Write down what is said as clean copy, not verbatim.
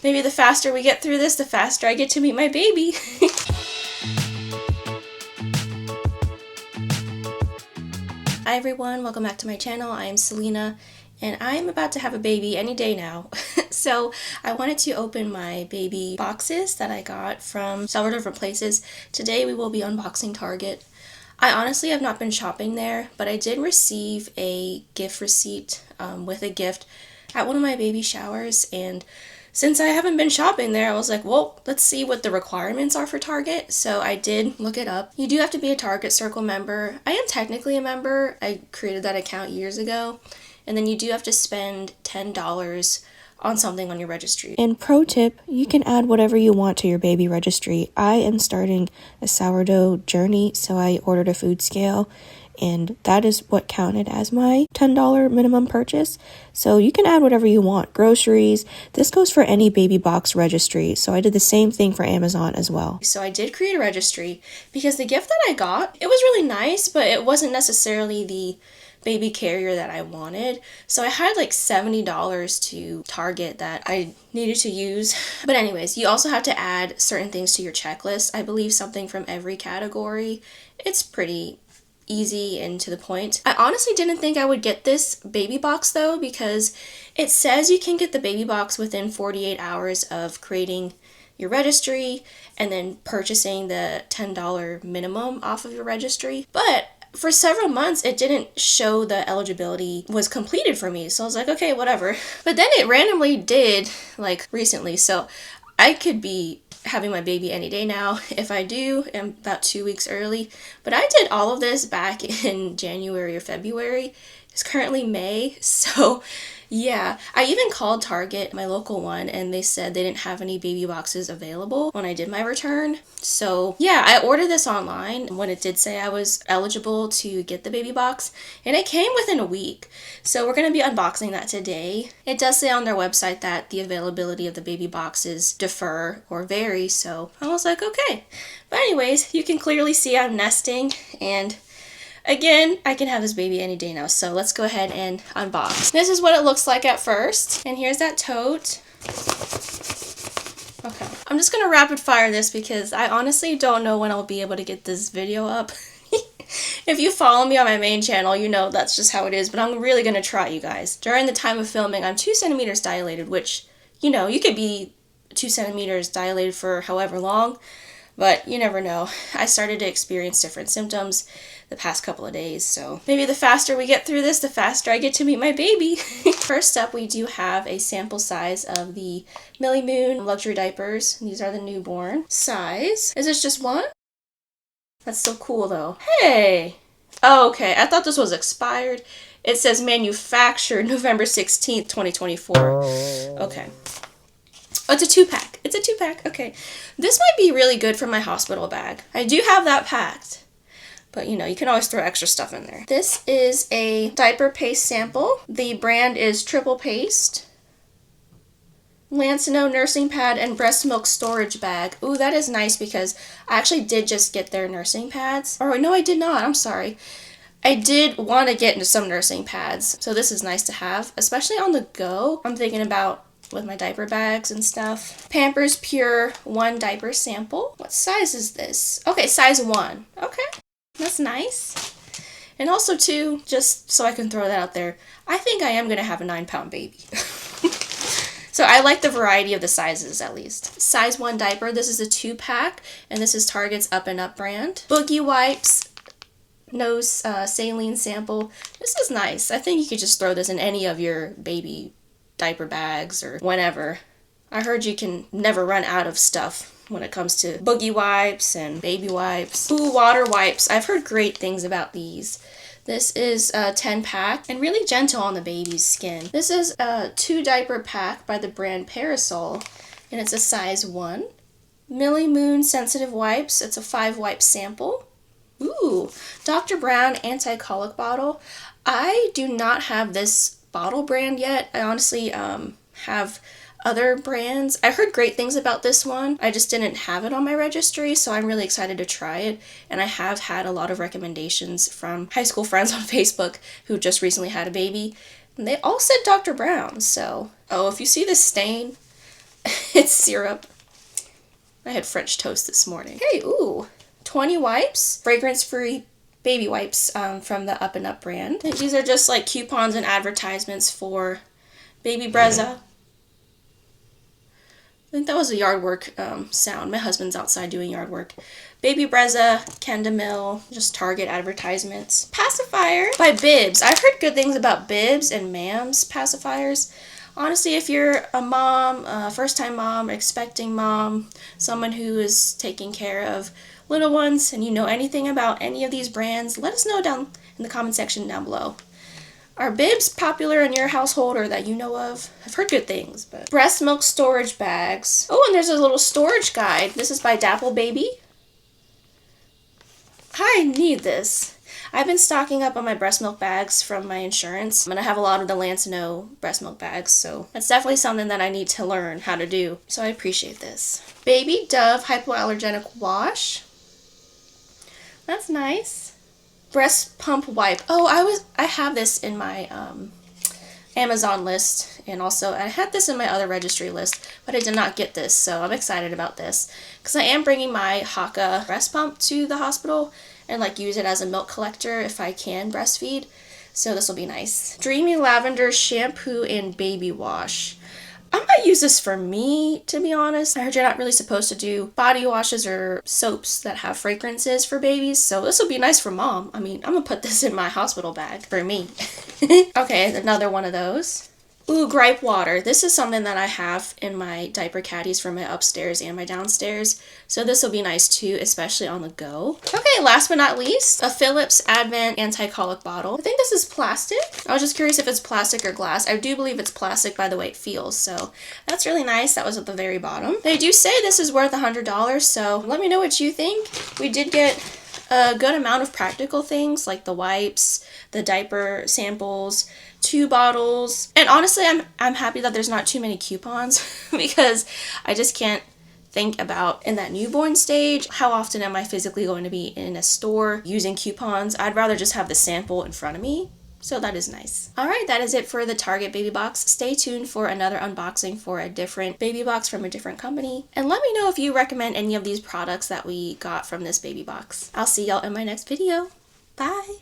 Maybe the faster we get through this, the faster I get to meet my baby. Hi everyone, welcome back to my channel. I am Selena and I'm about to have a baby any day now. So I wanted to open my baby boxes that I got from several different places. Today we will be unboxing Target. I honestly have not been shopping there, but I did receive a gift receipt with a gift at one of my baby showers, and since I haven't been shopping there, I was like, well, let's see what the requirements are for Target. So I did look it up. You do have to be a Target Circle member. I am technically a member. I created that account years ago. And then you do have to spend $10 on something on your registry. And pro tip, you can add whatever you want to your baby registry. I am starting a sourdough journey, so I ordered a food scale, and that is what counted as my $10 minimum purchase. So you can add whatever you want. Groceries. This goes for any baby box registry. So I did the same thing for Amazon as well. So I did create a registry because the gift that I got, it was really nice, but it wasn't necessarily the baby carrier that I wanted. So I had like $70 to Target that I needed to use. But anyways, you also have to add certain things to your checklist. I believe something from every category. It's pretty easy and to the point. I honestly didn't think I would get this baby box though, because it says you can get the baby box within 48 hours of creating your registry and then purchasing the $10 minimum off of your registry. But for several months, it didn't show the eligibility was completed for me. So I was like, okay, whatever. But then it randomly did, like recently. So I could be having my baby any day now. If I do, I'm about 2 weeks early. But I did all of this back in January or February. It's currently May. So yeah, I even called Target, my local one, and they said they didn't have any baby boxes available when I did my return. So yeah, I ordered this online when it did say I was eligible to get the baby box, and it came within a week. So we're going to be unboxing that today. It does say on their website that the availability of the baby boxes differ or vary, so I was like, okay. But anyways, you can clearly see I'm nesting, and again, I can have this baby any day now, so let's go ahead and unbox. This is what it looks like at first, and here's that tote. Okay, I'm just gonna rapid fire this because I honestly don't know when I'll be able to get this video up. If you follow me on my main channel, you know that's just how it is, but I'm really gonna try, you guys. During the time of filming, I'm 2 centimeters dilated, which, you know, you could be 2 centimeters dilated for however long, but you never know. I started to experience different symptoms the past couple of days, so maybe the faster we get through this, the faster I get to meet my baby. First up, we do have a sample size of the Millie Moon luxury diapers. These are the newborn size. Is this just one? That's so cool though. Hey! Oh, okay, I thought this was expired. It says manufactured November 16th, 2024. Okay. Oh, it's a 2-pack. It's a 2-pack. Okay. This might be really good for my hospital bag. I do have that packed, but you know, you can always throw extra stuff in there. This is a diaper paste sample. The brand is Triple Paste. Lancino nursing pad and breast milk storage bag. Ooh, that is nice because I actually did just get their nursing pads. Or no, I did not. I'm sorry. I did want to get into some nursing pads, so this is nice to have, especially on the go. I'm thinking about with my diaper bags and stuff. Pampers Pure 1 diaper sample. What size is this? Okay, size 1. Okay, that's nice. And also too, just so I can throw that out there, I think I am going to have a 9-pound baby. So I like the variety of the sizes at least. Size 1 diaper, this is a 2-pack, and this is Target's Up and Up brand. Boogie wipes, nose saline sample. This is nice. I think you could just throw this in any of your baby diaper bags or whenever. I heard you can never run out of stuff when it comes to boogie wipes and baby wipes. Ooh, water wipes. I've heard great things about these. This is a 10-pack and really gentle on the baby's skin. This is a 2 diaper pack by the brand Parasol, and it's a size 1. Millie Moon sensitive wipes. It's a 5 wipe sample. Ooh, Dr. Brown anti-colic bottle. I do not have this bottle brand yet. I honestly have other brands. I heard great things about this one. I just didn't have it on my registry, so I'm really excited to try it. And I have had a lot of recommendations from high school friends on Facebook who just recently had a baby. And they all said Dr. Brown, so. Oh, if you see this stain, It's syrup. I had French toast this morning. Hey, ooh, 20 wipes, fragrance-free baby wipes from the Up and Up brand. These are just like coupons and advertisements for baby Brezza. I think that was a yard work sound. My husband's outside doing yard work. Baby Brezza, Kendamil, just Target advertisements. Pacifier by Bibs. I've heard good things about Bibs and Mam's pacifiers. Honestly, if you're a mom, a first-time mom, expecting mom, someone who is taking care of little ones, and you know anything about any of these brands, let us know down in the comment section down below. Are Bibs popular in your household or that you know of? I've heard good things, but... Breast milk storage bags. Oh, and there's a little storage guide. This is by Dapple Baby. I need this. I've been stocking up on my breast milk bags from my insurance, and I have a lot of the Lancino breast milk bags, so that's definitely something that I need to learn how to do, so I appreciate this. Baby Dove Hypoallergenic Wash. That's nice. Breast pump wipe. Oh, I have this in my Amazon list, and also I had this in my other registry list, but I did not get this, so I'm excited about this because I am bringing my Haka breast pump to the hospital and like use it as a milk collector if I can breastfeed. So this will be nice. Dreamy Lavender shampoo and baby wash. I might use this for me, to be honest. I heard you're not really supposed to do body washes or soaps that have fragrances for babies, so this will be nice for mom. I mean, I'm gonna put this in my hospital bag for me. Okay, another one of those. Ooh, gripe water. This is something that I have in my diaper caddies for my upstairs and my downstairs, so this will be nice too, especially on the go. Okay, last but not least, a Philips Advent anti-colic bottle. I think this is plastic. I was just curious if it's plastic or glass. I do believe it's plastic by the way it feels, so that's really nice. That was at the very bottom. They do say this is worth $100, so let me know what you think. We did get a good amount of practical things like the wipes, the diaper samples, 2 bottles, and honestly I'm happy that there's not too many coupons because I just can't think about in that newborn stage how often am I physically going to be in a store using coupons. I'd rather just have the sample in front of me, so that is nice. Alright, that is it for the Target baby box. Stay tuned for another unboxing for a different baby box from a different company, and let me know if you recommend any of these products that we got from this baby box. I'll see y'all in my next video. Bye!